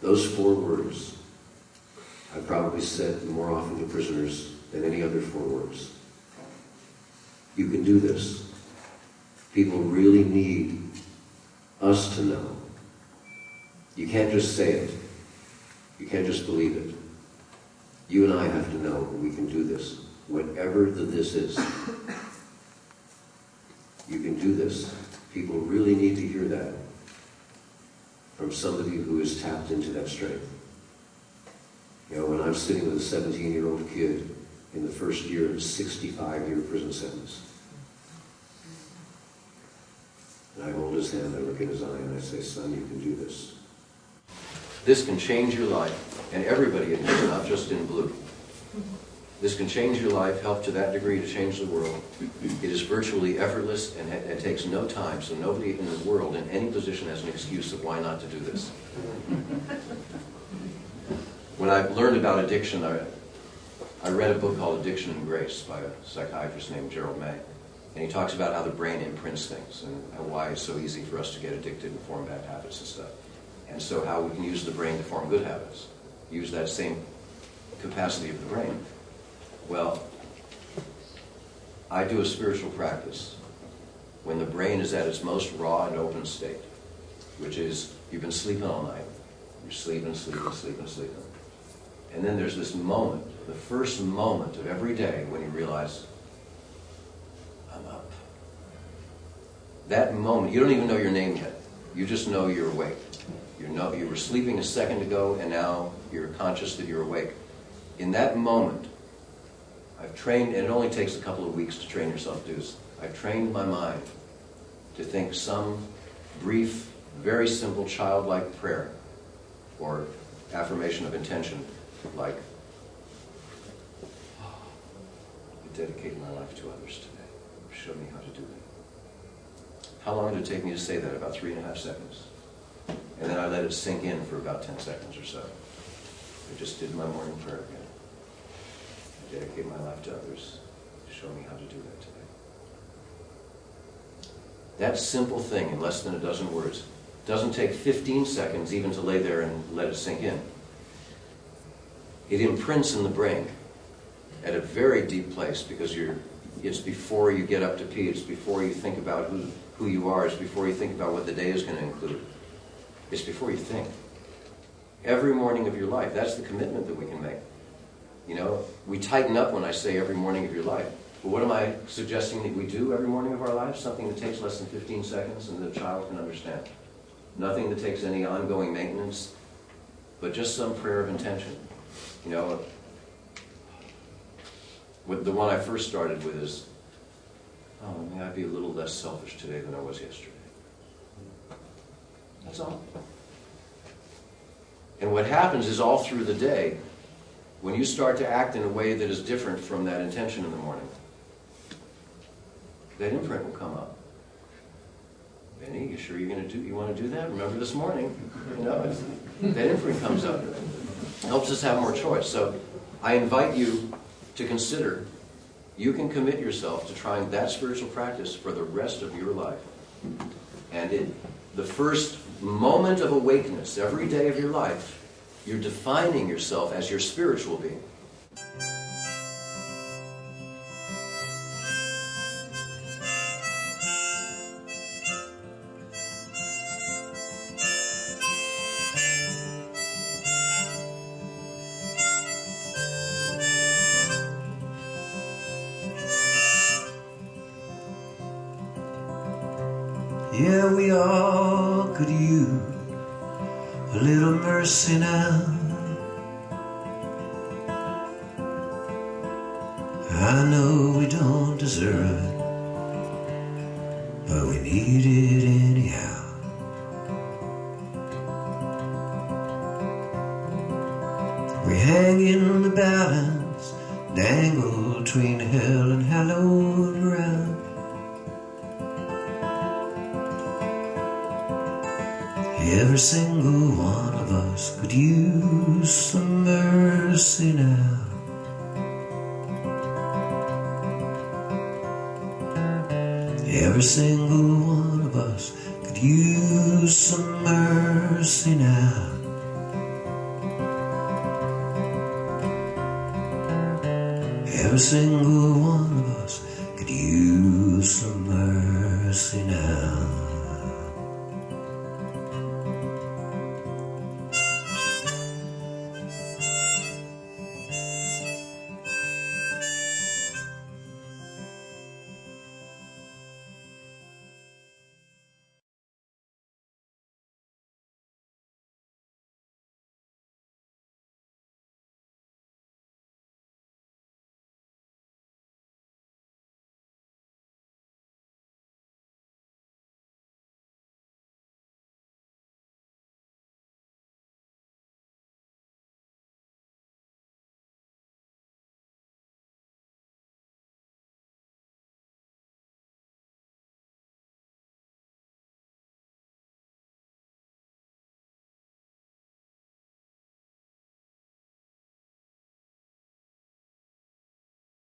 Those 4 words I probably said more often to prisoners than any other 4 words. You can do this. People really need us to know. You can't just say it. You can't just believe it. You and I have to know that we can do this. Whatever the this is. You can do this. People really need to hear that from somebody who is tapped into that strength. You know, when I'm sitting with a 17-year-old kid in the first year of a 65-year prison sentence, and I hold his hand, I look in his eye, and I say, son, you can do this. This can change your life, and everybody in here, not just in blue. This can change your life, help to that degree to change the world. It is virtually effortless, and it takes no time, so nobody in the world in any position has an excuse of why not to do this. When I learned about addiction, I read a book called Addiction and Grace by a psychiatrist named Gerald May. And he talks about how the brain imprints things and why it's so easy for us to get addicted and form bad habits and stuff. And so how we can use the brain to form good habits. Use that same capacity of the brain. Well, I do a spiritual practice when the brain is at its most raw and open state, which is you've been sleeping all night. You're sleeping, sleeping, sleeping, sleeping. And then there's this moment, the first moment of every day when you realize, I'm up. That moment, you don't even know your name yet. You just know you're awake. You were sleeping a second ago, and now you're conscious that you're awake. In that moment, I've trained, and it only takes a couple of weeks to train yourself to do this. I've trained my mind to think some brief, very simple childlike prayer or affirmation of intention, like, I dedicate my life to others today. Show me how to do that. How long did it take me to say that? About 3.5 seconds. And then I let it sink in for about 10 seconds or so. I just did my morning prayer again. I dedicate my life to others. Show me how to do that today. That simple thing in less than a dozen words doesn't take 15 seconds even to lay there and let it sink in. It imprints in the brain at a very deep place because it's before you get up to pee, it's before you think about who you are, it's before you think about what the day is going to include. It's before you think. Every morning of your life, that's the commitment that we can make. You know, we tighten up when I say every morning of your life. But what am I suggesting that we do every morning of our lives? Something that takes less than 15 seconds and the child can understand. Nothing that takes any ongoing maintenance, but just some prayer of intention. You know, the one I first started with is, oh, may I be a little less selfish today than I was yesterday. That's all. And what happens is all through the day, when you start to act in a way that is different from that intention in the morning, that imprint will come up. Benny, you sure you want to do that? Remember this morning? You know, that imprint comes up. It helps us have more choice. So I invite you to consider, you can commit yourself to trying that spiritual practice for the rest of your life. And the first moment of awakeness, every day of your life, you're defining yourself as your spiritual being. Yeah, we all could use a little mercy now. I know we don't deserve it, but we need it anyhow. We hang in the balance, dangle between hell and hallowed ground. Every single one of us could use some mercy now. Every single one of us could use some mercy now. every single one of us could use some mercy now.